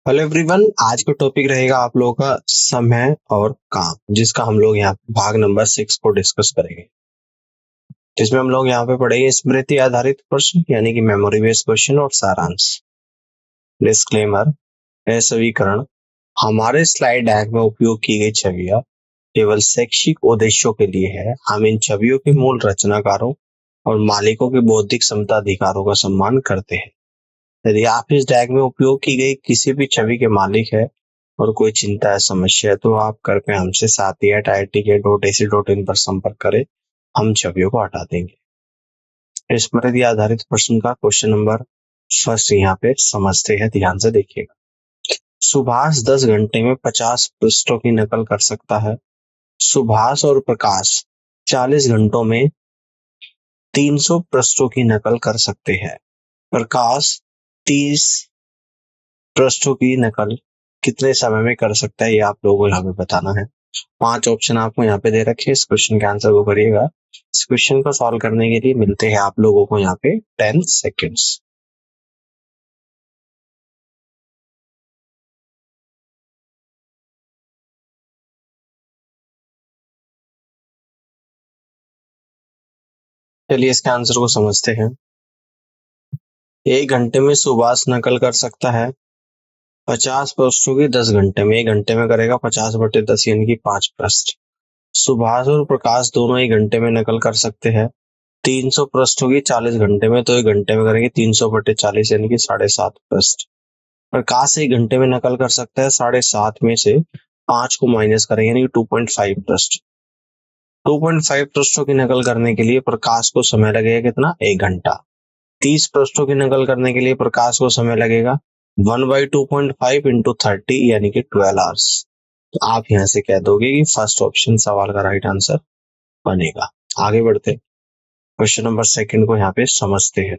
Hello everyone, आज का topic रहेगा आप लोगों का समय और काम, जिसका हम लोग यहाँ पे भाग नंबर 6 को डिस्कस करेंगे। जिसमें हम लोग यहाँ पे पढ़ेंगे स्मृति आधारित प्रश्न यानी कि मेमोरी बेस्ड क्वेश्चन और सारांश। डिस्क्लेमर, सवीकरण। हमारे स्लाइड डैक में उपयोग की गई छवियां केवल शैक्षिक उद्देश्यों के लिए है। हम इन छवियों के मूल रचनाकारों और मालिकों के बौद्धिक क्षमता अधिकारों का सम्मान करते हैं। यदि आप इस डैग में उपयोग की गई किसी भी छवि के मालिक है और कोई चिंता या समस्या है तो आप कृपया हमसे साथी@itk.ac.in पर संपर्क करें। हम छवियों को हटा देंगे। स्मृति आधारित प्रश्न का क्वेश्चन नंबर फर्स्ट यहाँ पे समझते हैं, ध्यान से देखिएगा। सुभाष 10 घंटे में 50 पृष्ठों की नकल कर सकता है। सुभाष और प्रकाश 40 घंटों में 300 पृष्ठों की नकल कर सकते हैं। प्रकाश 30 पृष्ठों की नकल कितने समय में कर सकता है, ये आप लोगों को यहाँ पे बताना है। 5 ऑप्शन आपको यहाँ पे दे रखे हैं, इस क्वेश्चन के आंसर को करिएगा। इस क्वेश्चन को सॉल्व करने के लिए मिलते हैं आप लोगों को यहाँ पे 10 सेकेंड्स। चलिए इसके आंसर को समझते हैं। 1 घंटे में सुभाष नकल कर सकता है 50 पृष्ठों की 10 घंटे में। 1 घंटे में करेगा 50/10 यानी कि 5 पृष्ठ। सुभाष और प्रकाश दोनों 1 घंटे में नकल कर सकते हैं 300 पृष्ठों की 40 घंटे में, तो 1 घंटे में करेंगे 300/40 यानी कि 7.5 पृष्ठ। प्रकाश 1 घंटे में नकल कर सकता है 7.5 में से 5 को माइनस करेंगे यानी कि 2.5 पृष्ठ। 2.5 पृष्ठों की नकल करने के लिए प्रकाश को समय लगेगा कितना, 1 घंटा। 30 पृष्ठों की नकल करने के लिए प्रकाश को समय लगेगा 1/2.5 इंटू 30 यानी कि 12 आवर्स। तो आप यहाँ से कह दोगे कि फर्स्ट ऑप्शन सवाल का राइट आंसर बनेगा। आगे बढ़ते क्वेश्चन नंबर सेकंड को यहाँ पे समझते हैं।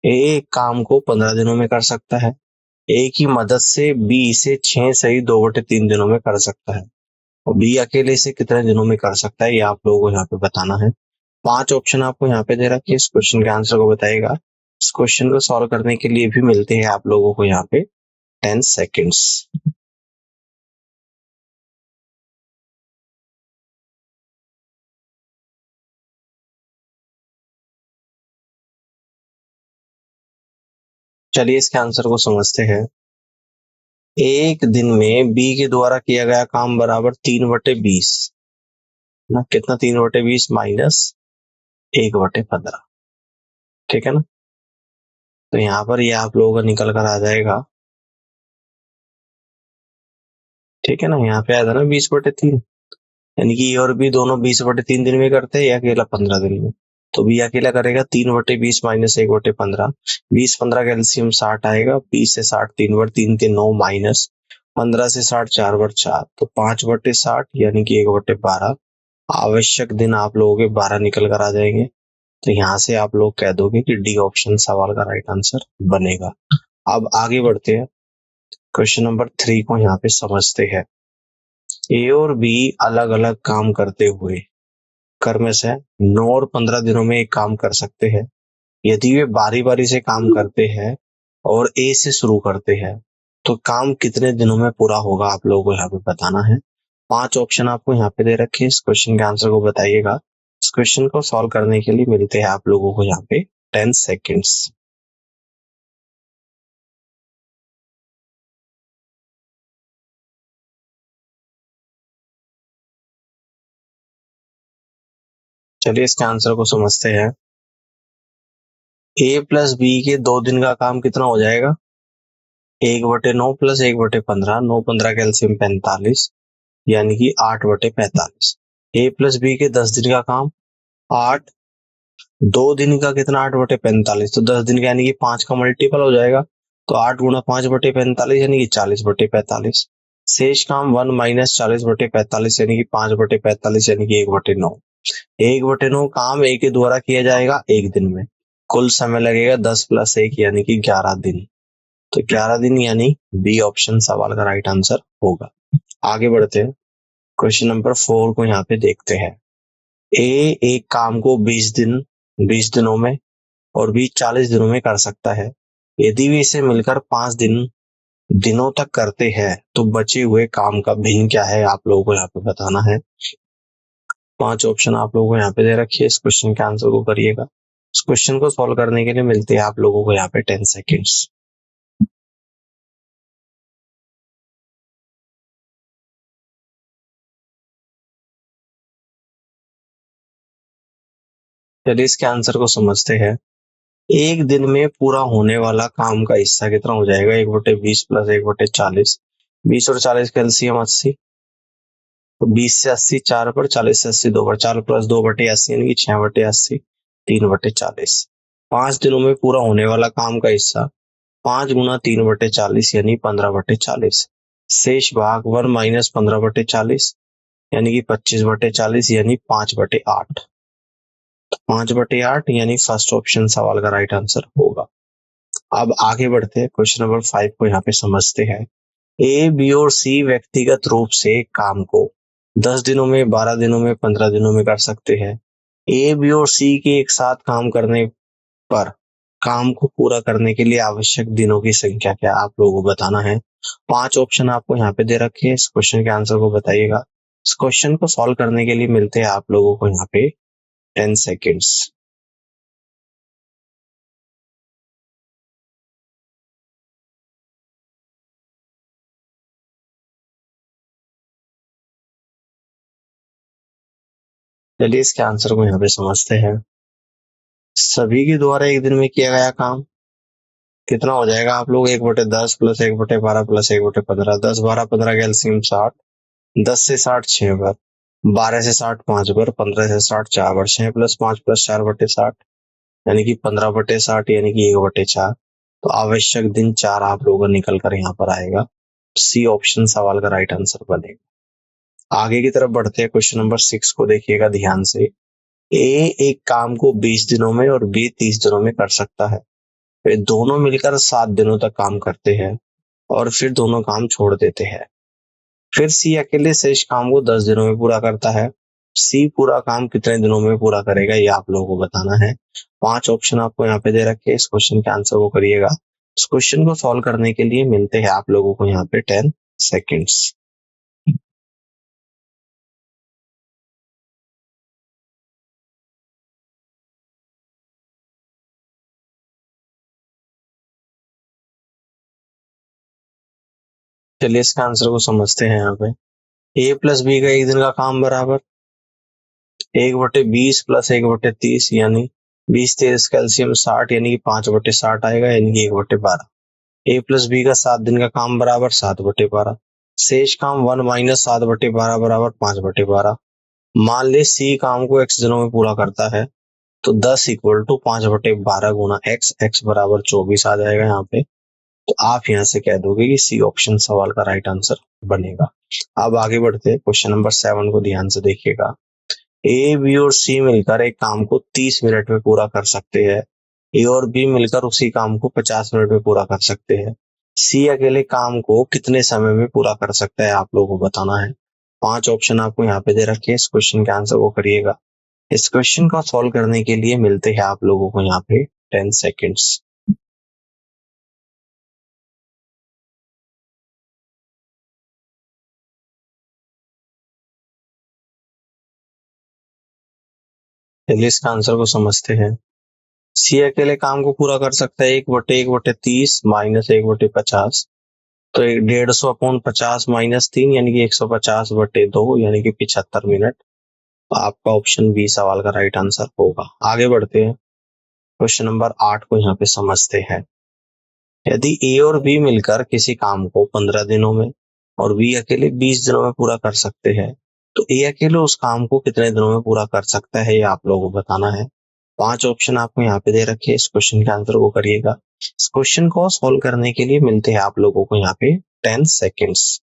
एक काम को 15 दिनों में कर सकता है। ए की मदद से बी इसे 6 सही 2/3 दिनों में कर सकता है और बी अकेले इसे कितने दिनों में कर सकता है, ये आप लोगों को यहाँ पे बताना है। 5 ऑप्शन आपको यहाँ पे दे रखी है, इस क्वेश्चन के आंसर को बताइएगा। इस क्वेश्चन को सॉल्व करने के लिए भी मिलते हैं आप लोगों को यहाँ पे 10 सेकेंड्स। चलिए इसके आंसर को समझते हैं। एक दिन में बी के द्वारा किया गया काम बराबर 3/20 ना, कितना 3/20 माइनस 1/15, ठीक है ना। तो यहाँ पर ये आप लोगों का निकल कर आ जाएगा, ठीक है ना। यहाँ पे आया था ना 20/3, यानी कि ये और बी दोनों 20/3 दिन में करते हैं, या अकेला 15 दिन में। तो बी अकेला करेगा 3/20 माइनस 1/15। 20-15 का एलसीएम 60 आएगा। 20 से 60 3/3 के 9 माइनस 15 से 60 4/4, तो 5/60 यानी कि 1/12। आवश्यक दिन आप लोगों के 12 निकल कर आ जाएंगे। तो यहाँ से आप लोग कह दोगे कि डी ऑप्शन सवाल का राइट आंसर बनेगा। अब आगे बढ़ते हैं, क्वेश्चन नंबर 3 को यहाँ पे समझते हैं। ए और बी अलग अलग काम करते हुए क्रम से 9 और 15 दिनों में एक काम कर सकते हैं। यदि वे बारी बारी से काम करते हैं और ए से शुरू करते हैं तो काम कितने दिनों में पूरा होगा, आप लोगों को यहाँ पे बताना है। 5 ऑप्शन आपको यहाँ पे दे रखे हैं, इस क्वेश्चन के आंसर को बताइएगा। इस क्वेश्चन को सॉल्व करने के लिए मिलते हैं आप लोगों को यहाँ पे 10 सेकेंड्स। चलिए इसके आंसर को समझते हैं। ए प्लस बी के 2 दिन का काम कितना हो जाएगा, 1/9 प्लस 1/15, 9-15 का एलसीएम 45 यानी कि 8/45। ए प्लस बी के 10 दिन का काम 8, 2 दिन का कितना 8/45, तो 10 दिन का यानी कि 5 का मल्टीपल हो जाएगा। तो 8 गुणा 5/45 यानी कि 40/45। शेष काम 1 माइनस 40/45 यानी कि 5/45 यानी कि 1/9। 1/9 काम ए के द्वारा किया जाएगा 1 दिन में। कुल समय लगेगा 10 + 1 यानी कि 11 दिन। तो 11 दिन यानी बी ऑप्शन सवाल का राइट आंसर होगा। आगे बढ़ते हैं, क्वेश्चन नंबर 4 को यहाँ पे देखते हैं। ए एक काम को 20 दिनों में और बी 40 दिनों में कर सकता है। यदि वे इसे मिलकर 5 दिन दिनों तक करते हैं तो बचे हुए काम का भिन्न क्या है, आप लोगों को यहाँ पे बताना है। 5 ऑप्शन आप लोगों को यहाँ पे दे रखिए, इस क्वेश्चन के आंसर को करिएगा। इस क्वेश्चन को सॉल्व करने के लिए मिलते हैं आप लोगों को यहाँ पे 10 सेकेंड्स। चलिए इसके आंसर को समझते हैं। एक दिन में पूरा होने वाला काम का हिस्सा कितना हो जाएगा, 1/20 प्लस 1/40। 20 और 40 का एलसीएम 80, तो 20 से 80 4 पर, 40 से 80 2 पर, 4 प्लस 2/80 यानी कि 6/80, 3/40। 5 दिनों में पूरा होने वाला काम का हिस्सा 5 गुना 3/40 यानी 15/40। शेष भाग 1 माइनस 15/40 यानी कि 25/40 यानी 5/8। 5/8 यानी फर्स्ट ऑप्शन सवाल का राइट आंसर होगा। अब आगे बढ़ते हैं, क्वेश्चन नंबर 5 को यहाँ पे समझते हैं। ए, बी और सी व्यक्तिगत रूप से काम को 10 दिनों में, 12 दिनों में, 15 दिनों में कर सकते हैं। ए, बी और सी के एक साथ काम करने पर काम को पूरा करने के लिए आवश्यक दिनों की संख्या क्या, आप लोगों को बताना है। 5 ऑप्शन आपको यहाँ पे दे रखे हैं, इस क्वेश्चन के आंसर को बताइएगा। इस क्वेश्चन को सॉल्व करने के लिए मिलते हैं आप लोगों को यहाँ पे 10 सेकेंड्स। चलिए इसके आंसर को यहाँ पे समझते हैं। सभी के द्वारा एक दिन में किया गया काम कितना हो जाएगा, आप लोग 1/10 प्लस 1/12 प्लस 1/15, 10 12 15 का एलसीएम 60, 10 से 60 6 बार, 12 से 60 5 बार, 15 से 60 4 बार, 6 प्लस 5 प्लस 4/60 यानी कि 15/60 यानी कि 1/4। तो आवश्यक दिन 4 आप लोगों का निकल कर यहाँ पर आएगा। सी ऑप्शन सवाल का राइट आंसर बनेगा। आगे की तरफ बढ़ते हैं, क्वेश्चन नंबर 6 को देखिएगा ध्यान से। ए एक काम को 20 दिनों में और बी 30 दिनों में कर सकता है। वे दोनों मिलकर 7 दिनों तक काम करते हैं और फिर दोनों काम छोड़ देते हैं। फिर सी अकेले शेष काम को 10 दिनों में पूरा करता है। सी पूरा काम कितने दिनों में पूरा करेगा, ये आप लोगों को बताना है। 5 ऑप्शन आपको यहाँ पे दे रखे हैं, इस क्वेश्चन के आंसर को करिएगा। इस क्वेश्चन को सॉल्व करने के लिए मिलते हैं आप लोगों को यहाँ पे 10 सेकेंड्स। चलिए इसका आंसर को समझते हैं। यहाँ पे ए प्लस बी का एक दिन का काम बराबर 1/20 प्लस 1/30 यानी 20 23 कैल्सियम 60 यानी कि 5/60 आएगा यानी कि 1/12। ए प्लस बी का 7 दिन का काम बराबर 7/12। शेष काम 1 माइनस 7/12 बराबर 5/12। मान ले सी काम को x दिनों में पूरा करता है, तो 10 इक्वल टू 5/12 गुना x बराबर 24 आ जाएगा यहाँ पे। तो आप यहाँ से कह दोगे कि सी ऑप्शन सवाल का राइट आंसर बनेगा। अब आगे बढ़ते हैं, क्वेश्चन नंबर 7 को ध्यान से देखिएगा। ए, बी और सी मिलकर एक काम को 30 मिनट में पूरा कर सकते हैं। ए और बी मिलकर उसी काम को 50 मिनट में पूरा कर सकते हैं। सी अकेले काम को कितने समय में पूरा कर सकता है, आप लोगों को बताना है। 5 ऑप्शन आपको यहाँ पे दे रखे हैं, इस क्वेश्चन के आंसर को करिएगा। इस क्वेश्चन को सॉल्व करने के लिए मिलते हैं आप लोगों को यहाँ पे 10 सेकेंड्स। चलिए इसका आंसर को समझते हैं। सी अकेले काम को पूरा कर सकता है 1/1/30 माइनस 1/50, तो 150/50 माइनस 3 यानी कि 150/2 यानी कि 75 मिनट। तो आपका ऑप्शन बी सवाल का राइट आंसर होगा। आगे बढ़ते हैं, क्वेश्चन नंबर 8 को यहाँ पे समझते हैं। यदि ए और बी मिलकर किसी काम को 15 दिनों में और बी अकेले 20 दिनों में पूरा कर सकते हैं, तो ए अकेले उस काम को कितने दिनों में पूरा कर सकता है, ये आप लोगों को बताना है। 5 ऑप्शन आपको यहाँ पे दे रखे हैं, इस क्वेश्चन के आंसर को करिएगा। इस क्वेश्चन को सॉल्व करने के लिए मिलते हैं आप लोगों को यहाँ पे 10 सेकेंड्स।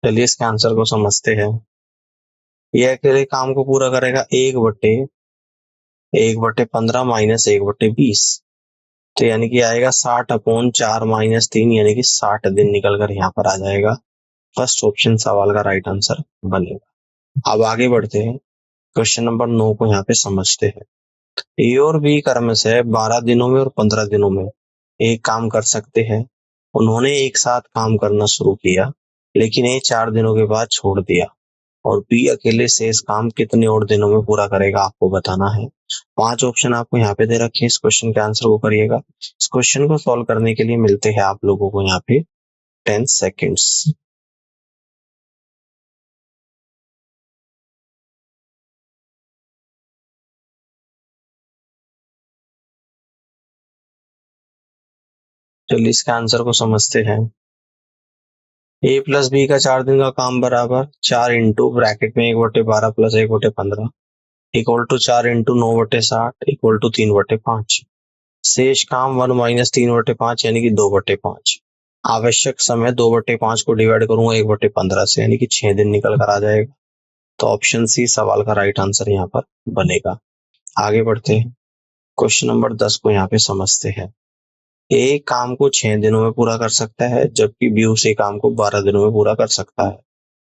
चलिए इसके आंसर को समझते हैं। ये अकेले काम को पूरा करेगा 1/15 माइनस 1/20, तो यानी कि आएगा 60/4 माइनस 3 यानी कि 60 दिन निकल कर यहाँ पर आ जाएगा। फर्स्ट ऑप्शन सवाल का राइट आंसर बनेगा। अब आगे बढ़ते हैं, क्वेश्चन नंबर 9 को यहाँ पे समझते हैं। ए और बी कर्म से 12 दिनों में और 15 दिनों में एक काम कर सकते हैं। उन्होंने एक साथ काम करना शुरू किया, लेकिन ए 4 दिनों के बाद छोड़ दिया और बी अकेले शेष काम कितने और दिनों में पूरा करेगा, आपको बताना है। 5 ऑप्शन आपको यहाँ पे दे रखे हैं, इस क्वेश्चन के आंसर को करिएगा। इस क्वेश्चन को सॉल्व करने के लिए मिलते हैं आप लोगों को यहाँ पे 10 सेकेंड्स। चलिए इसके आंसर को समझते हैं। ए प्लस बी का 4 दिन का काम बराबर 4 इंटू ब्रैकेट में 1/12 plus 1/15 equal to 4 into 9/60 equal to 3/5। शेष काम 1 माइनस 3/5 यानी कि 2/5। आवश्यक समय 2/5 को डिवाइड करूंगा 1/15 से, यानी कि 6 दिन निकल कर आ जाएगा। तो ऑप्शन सी सवाल का राइट आंसर यहाँ पर बनेगा। आगे बढ़ते हैं, क्वेश्चन नंबर 10 को यहाँ पे समझते हैं। ए काम को 6 दिनों में पूरा कर सकता है, जबकि बी उसी काम को 12 दिनों में पूरा कर सकता है।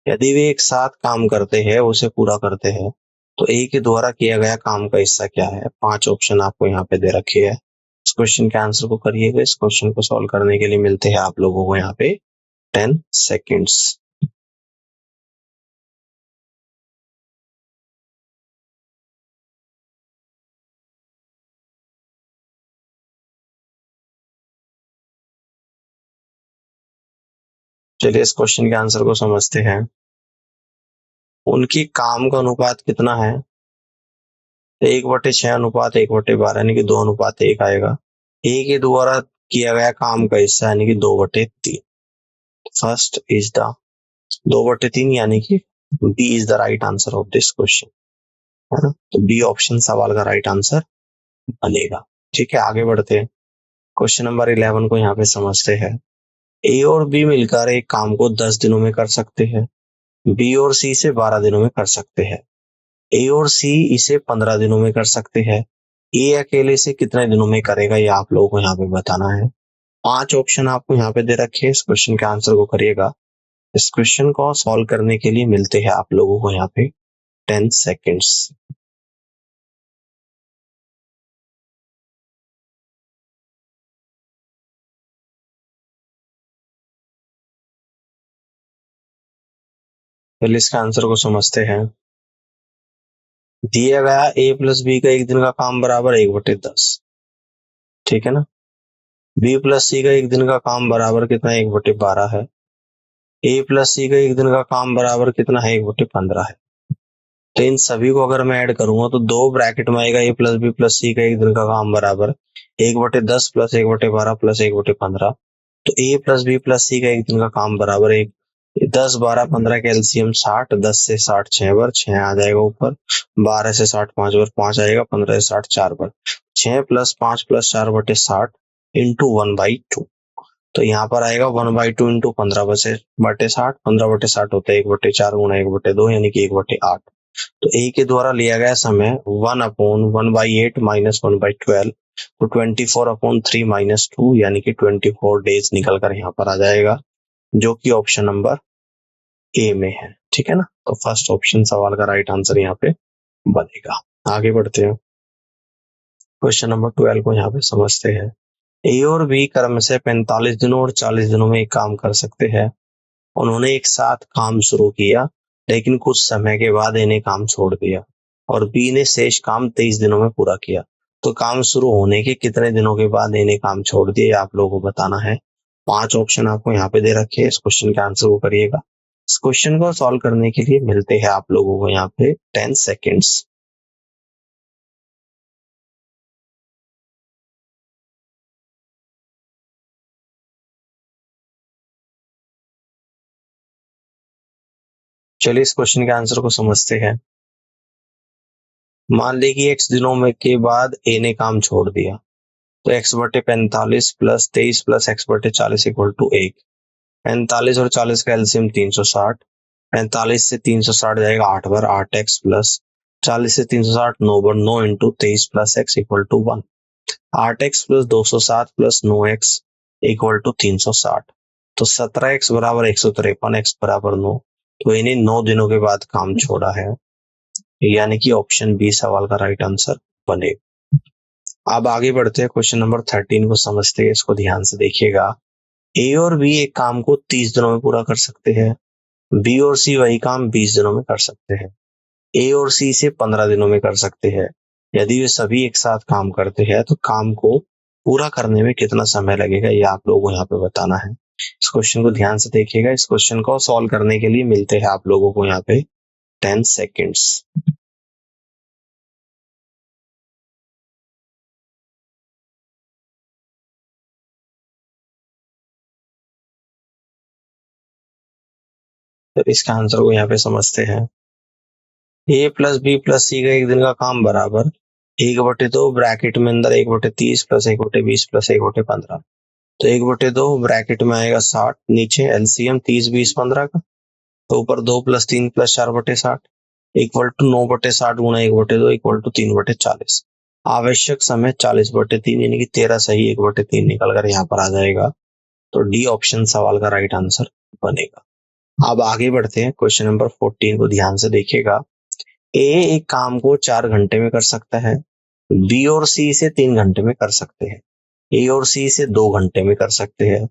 यदि वे एक साथ काम करते हैं, उसे पूरा करते हैं, तो ए के द्वारा किया गया काम का हिस्सा क्या है। 5 ऑप्शन आपको यहाँ पे दे रखे हैं। इस क्वेश्चन के आंसर को करिएगा। इस क्वेश्चन को सॉल्व करने के लिए मिलते हैं आप लोगों को यहाँ पे 10 सेकेंड्स। चलिए इस क्वेश्चन के आंसर को समझते हैं। उनकी काम का अनुपात कितना है, 1/6 अनुपात 1/12 यानी कि 2:1 आएगा। ए के द्वारा किया गया काम का हिस्सा यानी कि 2/3। फर्स्ट इज द 2/3 यानी कि B is the right answer of this question, है ना। तो बी ऑप्शन सवाल का राइट आंसर बनेगा। ठीक है, आगे बढ़ते हैं, क्वेश्चन नंबर 11 को यहाँ पे समझते हैं। ए और बी मिलकर एक काम को 10 दिनों में कर सकते हैं, बी और सी से 12 दिनों में कर सकते हैं, ए और सी इसे 15 दिनों में कर सकते हैं। ए अकेले से कितने दिनों में करेगा, ये आप लोगों को यहाँ पे बताना है। 5 ऑप्शन आपको यहाँ पे दे रखे हैं, इस क्वेश्चन के आंसर को करिएगा। इस क्वेश्चन को सॉल्व करने के लिए मिलते हैं आप लोगों को यहाँ पे 10 सेकेंड्स। चलिए इसका आंसर को समझते हैं। दिया गया ए प्लस बी का एक दिन का काम बराबर 1/10, ठीक है ना। बी प्लस सी का एक दिन का काम बराबर कितना है, 1/12 है। ए प्लस सी का एक दिन का काम बराबर कितना है, 1/15 है। तो इन सभी को अगर मैं ऐड करूंगा तो दो ब्रैकेट में आएगा ए प्लस बी प्लस सी का एक दिन का काम बराबर 1/10 प्लस 1/12 प्लस 1/15। तो ए प्लस बी प्लस सी का एक दिन का काम बराबर एक 10 12 15 का एलसीएम 60, 10 से 60 6 बार 6 आ जाएगा ऊपर, 12 से 60 5 बार 5 आएगा, 15 से 60 4 बार 6 प्लस 5 प्लस 4/60 इंटू 1/2। तो यहाँ पर आएगा 1/2 इंटू 15/60, 15/60 होता है 1/4 गुणा 1/2 यानी कि 1/8। तो ए के द्वारा लिया गया समय 1/1/8 माइनस 1/12, तो 24/3 माइनस 2 यानी कि 24 डेज निकल कर यहाँ पर आ जाएगा, जो कि ऑप्शन नंबर ए में है। ठीक है ना, तो फर्स्ट ऑप्शन सवाल का राइट आंसर यहाँ पे बनेगा। आगे बढ़ते हैं, क्वेश्चन नंबर 12 को यहाँ पे समझते हैं। ए और बी क्रम से 45 दिनों और 40 दिनों में एक काम कर सकते हैं। उन्होंने एक साथ काम शुरू किया, लेकिन कुछ समय के बाद ए ने काम छोड़ दिया और बी ने शेष काम 23 दिनों में पूरा किया। तो काम शुरू होने के कितने दिनों के बाद ए ने काम छोड़ दिया, ये आप लोगों को बताना है। 5 ऑप्शन आपको यहाँ पे दे रखे हैं, इस क्वेश्चन के आंसर को करिएगा। इस क्वेश्चन को सॉल्व करने के लिए मिलते हैं आप लोगों को यहाँ पे 10 सेकेंड्स। चलिए इस क्वेश्चन के आंसर को समझते हैं। मान ली कि x दिनों में के बाद ए ने काम छोड़ दिया, तो x/45 plus 23 plus x/40 equal to 1। 45 और 40 का एलसीएम 360, 45 से 360 जाएगा 8 बार 8x प्लस 40 से 360 9 बार 9 into 23 plus x equal to 1। 8x plus 207 plus 9x equal to 360। तो 17x बराबर 153, x बराबर 9, तो इन्हीं 9 दिनों के बाद काम छोड़ा है, यानी कि ऑप्शन बी सवाल का राइट आंसर बनेगा। अब आगे बढ़ते हैं, क्वेश्चन नंबर 13 को समझते हैं, इसको ध्यान से देखिएगा। ए और बी एक काम को 30 दिनों में पूरा कर सकते हैं, बी और सी वही काम 20 दिनों में कर सकते हैं, ए और सी से 15 दिनों में कर सकते हैं। यदि वे सभी एक साथ काम करते हैं तो काम को पूरा करने में कितना समय लगेगा, ये आप लोगों को यहाँ पे बताना है। इस क्वेश्चन को ध्यान से देखिएगा। इस क्वेश्चन को सॉल्व करने के लिए मिलते हैं आप लोगों को यहाँ पे 10 सेकेंड्स। तो इसका आंसर को यहाँ पे समझते हैं। ए प्लस बी प्लस सी का एक दिन का काम बराबर 1/2 ब्रैकेट में अंदर 1/30 प्लस 1/20 प्लस 1/15, तो 1/2 ब्रैकेट में आएगा 60, नीचे एलसीएम 30 20 15 का, तो ऊपर 2 प्लस 3 प्लस 4/60 इक्वल टू 9/60 गुणा 1/2 इक्वल टू 3/40। आवश्यक समय 40/3 यानी कि 13 सही 1/3 निकल कर यहाँ पर आ जाएगा, तो डी ऑप्शन सवाल का राइट आंसर बनेगा। अब आगे बढ़ते हैं, क्वेश्चन नंबर 14 को ध्यान से देखिएगा। ए एक काम को 4 घंटे में कर सकता है, बी और सी इसे 3 घंटे में कर सकते हैं, ए और सी इसे 2 घंटे में कर सकते हैं।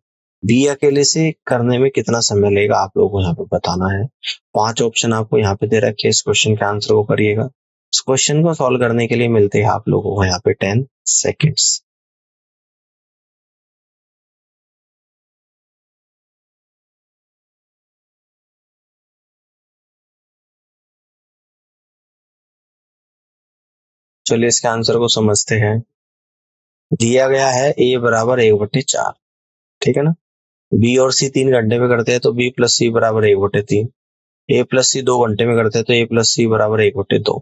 बी अकेले से करने में कितना समय लेगा, आप लोगों को यहाँ पे बताना है। 5 ऑप्शन आपको यहाँ पे दे रखे हैं, इस क्वेश्चन के आंसर को करिएगा। इस क्वेश्चन को सॉल्व करने के लिए मिलते हैं आप लोगों को यहाँ पे 10 सेकेंड्स। चलिए इसके आंसर को समझते हैं। दिया गया है ए बराबर 1/4, ठीक है ना। बी और सी 3 घंटे में करते हैं तो बी प्लस सी बराबर 1/3, ए प्लस सी 2 घंटे में करते हैं तो ए प्लस सी बराबर 1/2,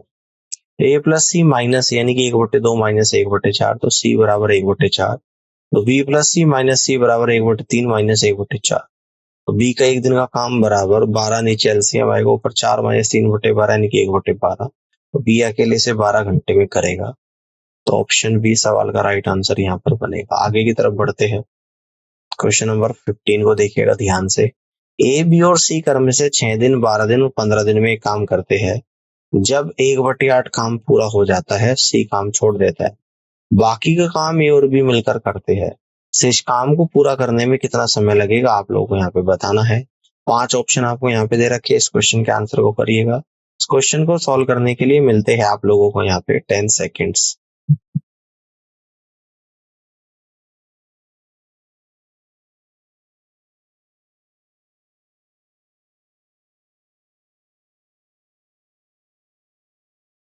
ए प्लस सी माइनस यानी कि 1/2 माइनस 1/4, तो सी बराबर 1/4, तो बी प्लस सी माइनस सी बराबर 1/3 माइनस 1/4, तो बी का एक दिन का काम बराबर 12, नीचे एलसीएम आएगा, ऊपर 4 माइनस 3/12 यानी कि 1/12, तो बी अकेले से 12 घंटे में करेगा, तो ऑप्शन बी सवाल का राइट आंसर यहाँ पर बनेगा। आगे की तरफ बढ़ते हैं, क्वेश्चन नंबर 15 को देखिएगा ध्यान से। ए बी और सी कर्म से 6 दिन 12 दिन और 15 दिन में एक काम करते हैं। जब 1/8 काम पूरा हो जाता है सी काम छोड़ देता है, बाकी का काम ए और बी मिलकर करते हैं। शेष काम को पूरा करने में कितना समय लगेगा, आप लोगों को यहाँ पे बताना है। 5 ऑप्शन आपको यहाँ पे दे रखे हैं, इस क्वेश्चन के आंसर को करिएगा। इस क्वेश्चन को सॉल्व करने के लिए मिलते हैं आप लोगों को यहाँ पे 10 सेकेंड्स।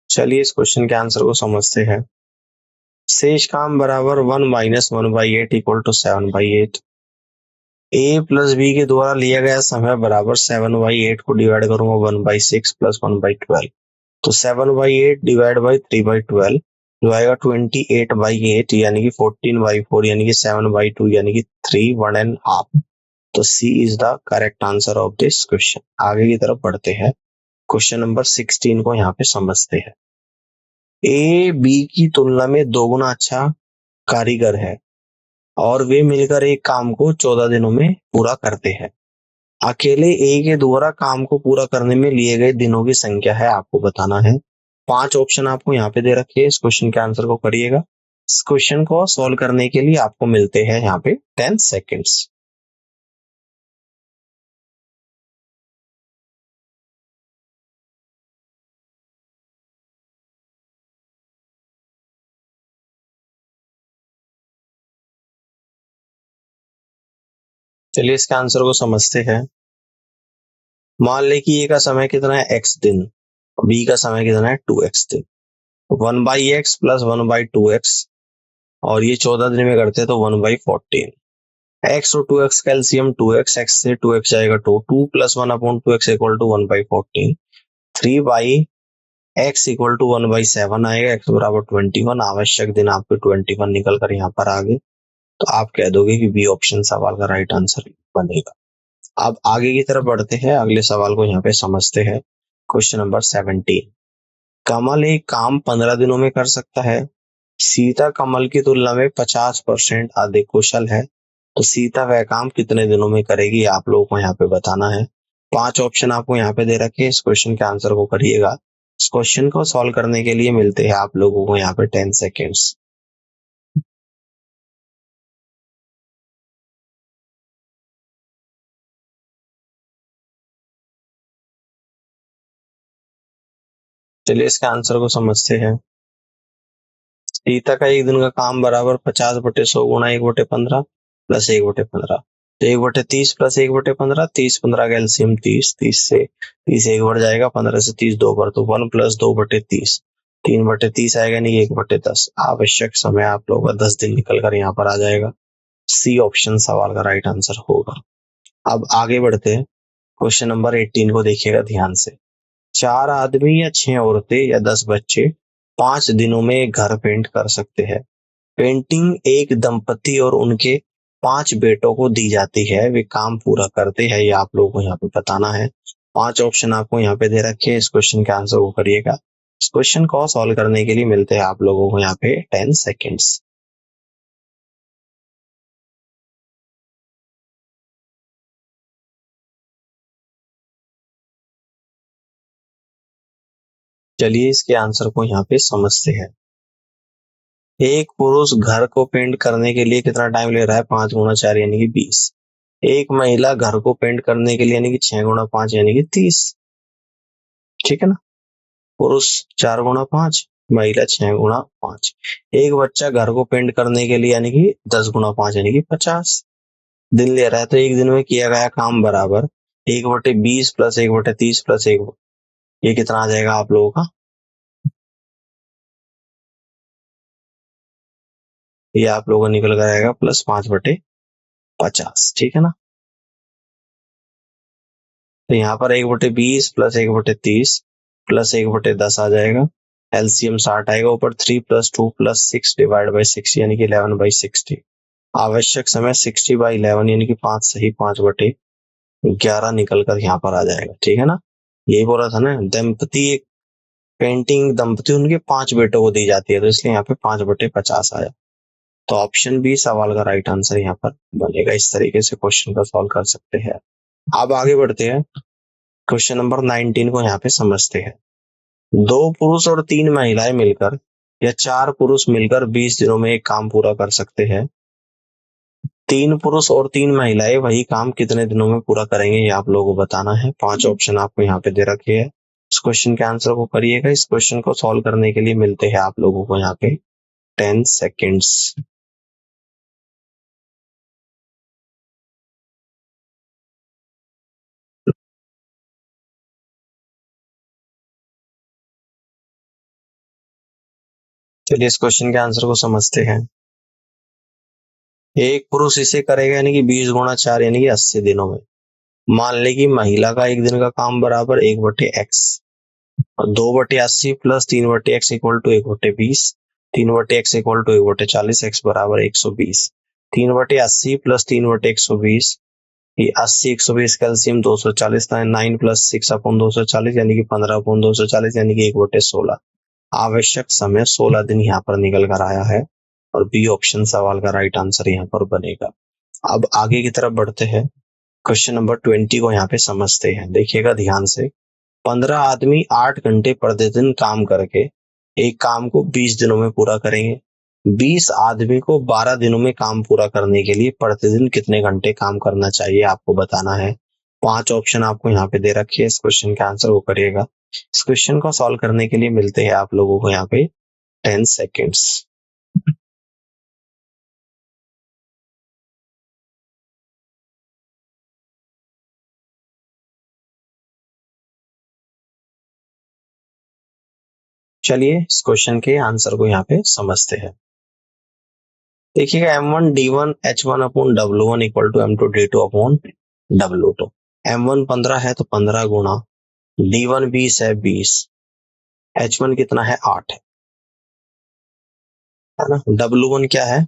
चलिए इस क्वेश्चन के आंसर को समझते हैं। शेष काम बराबर 1 minus 1/8 equal to 7/8। A plus B के द्वारा लिया गया समय बराबर 7/8 को डिवाइड करूंगा 1/6 प्लस 1/12, तो 7/8 डिवाइड बाई 3/12 जो आएगा 28/8 यानी कि 14/4 यानी कि 7/2 यानी कि 3 1.5, तो C is the correct answer of this question. आगे की तरफ बढ़ते हैं, क्वेश्चन नंबर 16 को यहाँ पे समझते हैं। ए बी की तुलना में 2 गुना अच्छा कारीगर है और वे मिलकर एक काम को 14 दिनों में पूरा करते हैं। अकेले ए के द्वारा काम को पूरा करने में लिए गए दिनों की संख्या है, आपको बताना है। 5 ऑप्शन आपको यहाँ पे दे रखे हैं, इस क्वेश्चन के आंसर को करिएगा। इस क्वेश्चन को सॉल्व करने के लिए आपको मिलते हैं यहाँ पे 10 सेकेंड्स। चलिए इसके आंसर को समझते हैं। मान ले कि ए का समय कितना है x दिन, बी का समय कितना है 2x दिन, 1/x प्लस 1/2x, और ये 14 दिन में करते हैं तो 1/14। x और 2x का एलसीएम 2x, x से 2x जाएगा 2 plus 1/2x equal to 1/14, 3/x equal to 1/7 आएगा, x बराबर 21। आवश्यक दिन आपके 21 निकल कर यहाँ पर आ गए, तो आप कह दोगे कि बी ऑप्शन सवाल का राइट आंसर बनेगा। अब आगे की तरफ बढ़ते हैं, अगले सवाल को यहाँ पे समझते हैं। Question number 17। कमल एक काम 15 दिनों में कर सकता है, सीता कमल की तुलना में 50% अधिक कुशल है, तो सीता वह काम कितने दिनों में करेगी, आप लोगों को यहाँ पे बताना है। 5 ऑप्शन आपको यहाँ पे दे रखे हैं, इस क्वेश्चन के आंसर को करिएगा। इस क्वेश्चन को सॉल्व करने के लिए मिलते हैं आप लोगों को यहाँ पे 10 सेकेंड्स। चलिए इसके आंसर को समझते हैं। सीता का एक दिन का काम बराबर 50/100 गुणा 1/15 प्लस 1/15। तो 1/30 प्लस 1/15, 30 15 का एलसीएम 30, 30 से 30 एक बढ़ जाएगा, 15 से 30 दो बार, तो 1 प्लस 2/30, 3/30 आएगा, नहीं 1/10। आवश्यक समय आप लोगों का 10 दिन निकल कर यहाँ पर आ जाएगा। सी ऑप्शन सवाल का राइट आंसर होगा। अब आगे बढ़ते हैं, क्वेश्चन नंबर 18 को देखिएगा ध्यान से। 4 आदमी या 6 औरतें या 10 बच्चे 5 दिनों में एक घर पेंट कर सकते हैं। पेंटिंग एक दंपति और उनके 5 बेटों को दी जाती है, वे काम पूरा करते हैं, ये आप लोगों को यहाँ पे बताना है। 5 ऑप्शन आपको यहाँ पे दे रखे हैं, इस क्वेश्चन के आंसर को करिएगा। इस क्वेश्चन को सॉल्व करने के लिए मिलते हैं आप लोगों को यहाँ पे 10 सेकेंड्स। चलिए इसके आंसर को यहाँ पे समझते हैं। एक पुरुष घर को पेंट करने के लिए कितना टाइम ले रहा है, 5 गुणा 4 यानी कि 20। एक महिला घर को पेंट करने के लिए यानी कि 6 गुणा 5 यानी कि 30। ठीक है ना। पुरुष 4 गुणा 5, महिला 6 गुणा 5। एक बच्चा घर को पेंट करने के लिए यानी कि 10 गुणा 5 यानी कि 50 दिन ले रहा है। तो एक दिन में किया गया काम बराबर 1/20 प्लस 1/30 प्लस 1, ये कितना आ जाएगा आप लोगों का, ये आप लोगों का निकल कर आएगा प्लस 5/50। ठीक है ना। तो यहाँ पर 1/20 प्लस 1/30 प्लस 1/10 आ जाएगा, एलसीएम 60 आएगा, ऊपर 3 प्लस 2 प्लस 6 डिवाइड बाई 60 यानी कि 11/60। आवश्यक समय 60/11 यानी कि 5 सही 5/11 निकल कर यहाँ पर आ जाएगा। ठीक है ना। यही बोला था ना, दंपति एक पेंटिंग दंपति उनके 5 बेटों को दी जाती है, तो इसलिए यहाँ पे 5/50 आया। तो ऑप्शन बी सवाल का राइट आंसर यहाँ पर बनेगा। इस तरीके से क्वेश्चन को सॉल्व कर सकते हैं। अब आगे बढ़ते हैं, क्वेश्चन नंबर 19 को यहाँ पे समझते हैं। 2 पुरुष और 3 महिलाएं मिलकर या 4 पुरुष मिलकर 20 दिनों में एक काम पूरा कर सकते हैं। 3 पुरुष और 3 महिलाएं वही काम कितने दिनों में पूरा करेंगे, ये आप लोगों को बताना है। 5 ऑप्शन आपको यहाँ पे दे रखे हैं, इस क्वेश्चन के आंसर को करिएगा। इस क्वेश्चन को सॉल्व करने के लिए मिलते हैं आप लोगों को यहाँ पे 10 सेकेंड्स। चलिए इस क्वेश्चन के आंसर को समझते हैं। एक पुरुष इसे करेगा यानी कि 20 गुणा 4 यानी कि 80 दिनों में। मान ले कि महिला का एक दिन का काम बराबर 1/x और 2/80 plus 3/x equal to 1/20, 3/x equal to 1/40, x बराबर 120। 3/80 प्लस 3/120, ये 80 120 कैल्सियम 240, 9 प्लस 6/240 यानी कि 15/240 यानी कि 1/16। आवश्यक समय 16 दिन यहाँ पर निकल कर आया है और बी ऑप्शन सवाल का राइट आंसर यहाँ पर बनेगा। अब आगे की तरफ बढ़ते हैं, क्वेश्चन नंबर 20 को यहाँ पे समझते हैं। देखिएगा ध्यान से। 15 आदमी 8 घंटे प्रतिदिन काम करके एक काम को 20 दिनों में पूरा करेंगे। 20 आदमी को 12 दिनों में काम पूरा करने के लिए प्रतिदिन कितने घंटे काम करना चाहिए, आपको बताना है। 5 ऑप्शन आपको यहाँ पे दे रखे हैं, इस क्वेश्चन का आंसर वो करिएगा। इस क्वेश्चन को सॉल्व करने के लिए मिलते हैं आप लोगों को यहाँ पे 10 सेकेंड्स। चलिए इस क्वेश्चन के आंसर को यहाँ पे समझते हैं। देखिएगा M1D1H1/W1 equal to M2D2 upon W2। M1 15 है तो 15 गुणा, D1 20 है 20, H1 कितना है 8 है ना। W1 क्या है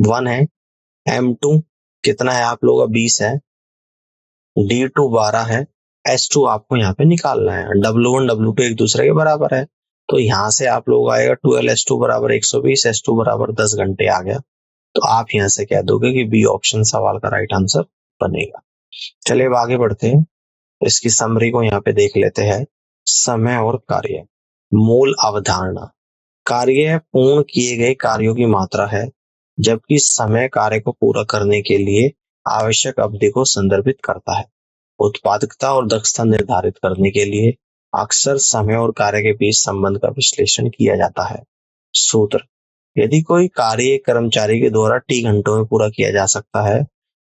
1 है, M2 कितना है आप लोगों का 20 है, D2 12 है, H2 आपको यहाँ पे निकालना है। W1 W2 एक दूसरे के बराबर है, तो यहाँ से आप लोग आएगा 12 H2 बराबर 120, H2 बराबर 10 घंटे आ गया। तो आप यहाँ से कह दोगे कि बी ऑप्शन सवाल का राइट आंसर बनेगा। चलिए अब आगे बढ़ते हैं, इसकी समरी को यहाँ पे देख लेते हैं। समय और कार्य। मूल अवधारणा। कार्य पूर्ण किए गए कार्यों की मात्रा है, जबकि समय कार्य को पूरा करने के लिए आवश्यक अवधि को संदर्भित करता है। उत्पादकता और दक्षता निर्धारित करने के लिए अक्सर समय और कार्य के बीच संबंध का विश्लेषण किया जाता है। सूत्र। यदि कोई कार्य एक कर्मचारी के द्वारा टी घंटों में पूरा किया जा सकता है,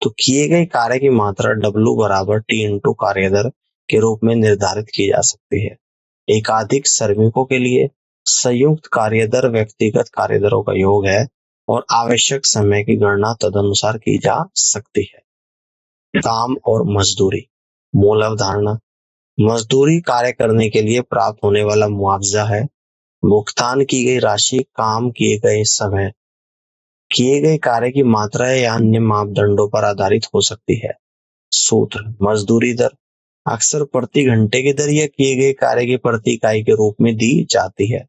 तो किए गए कार्य की मात्रा W बराबर टी इंटू कार्यदर के रूप में निर्धारित की जा सकती है। एकाधिक श्रमिकों के लिए संयुक्त कार्यदर व्यक्तिगत कार्यदरों का योग है और आवश्यक समय की गणना तदनुसार की जा सकती है। काम और मजदूरी। मूल अवधारणा। मजदूरी कार्य करने के लिए प्राप्त होने वाला मुआवजा है। भुगतान की गई राशि काम किए गए समय, किए गए कार्य की मात्रा या अन्य मापदंडों पर आधारित हो सकती है। सूत्र। मजदूरी दर अक्सर प्रति घंटे की दर या किए गए कार्य की प्रति इकाई के रूप में दी जाती है।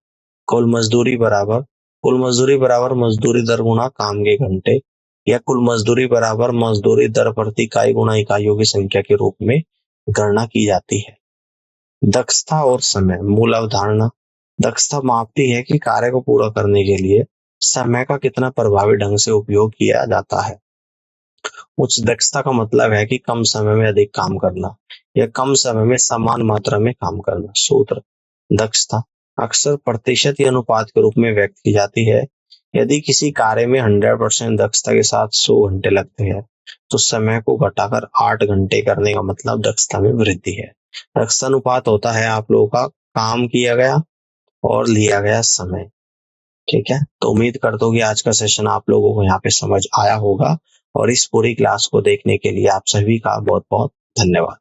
कुल मजदूरी बराबर मजदूरी दर गुणा काम के घंटे, या कुल मजदूरी बराबर मजदूरी दर प्रति इकाई गुणा इकाइयों की संख्या के रूप में गणना की जाती है। दक्षता और समय। मूल अवधारणा। दक्षता मापती है कि कार्य को पूरा करने के लिए समय का कितना प्रभावी ढंग से उपयोग किया जाता है। उच्च दक्षता का मतलब है कि कम समय में अधिक काम करना या कम समय में समान मात्रा में काम करना। सूत्र। दक्षता अक्सर प्रतिशत या अनुपात के रूप में व्यक्त की जाती है। यदि किसी कार्य में 100% दक्षता के साथ 100 घंटे लगते हैं, तो समय को घटाकर 8 घंटे करने का मतलब दक्षता में वृद्धि है। दक्षता अनुपात होता है आप लोगों का काम किया गया और लिया गया समय। ठीक है, तो उम्मीद करता हूँ कि आज का सेशन आप लोगों को यहाँ पे समझ आया होगा, और इस पूरी क्लास को देखने के लिए आप सभी का बहुत बहुत धन्यवाद।